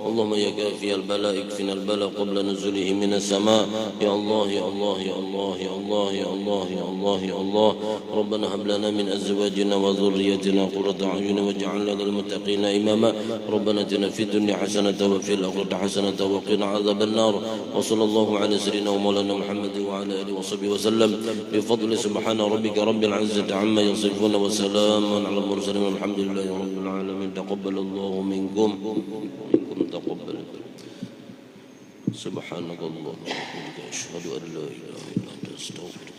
اللهم يا كافي البلاء اكفنا البلاء قبل نزوله من السماء يا الله يا الله يا الله يا الله يا الله يا الله يا الله ربنا هب لنا من أزواجنا وذريتنا قرة أعين واجعلنا للمتقين إماما ربنا اتنا في الدنيا حسنة وفي الآخرة حسنة وقنا عذاب النار وصلى الله على سيدنا ومولانا محمد وعلى آله وصحبه وسلم بفضل سبحان ربك رب العزة عما يصفون وسلام على المرسلين والحمد لله رب العالمين تقبل الله منكم تقبل سبحانك اللهم وبحمدك أشهد أن لا إله إلا أنت أستغفرك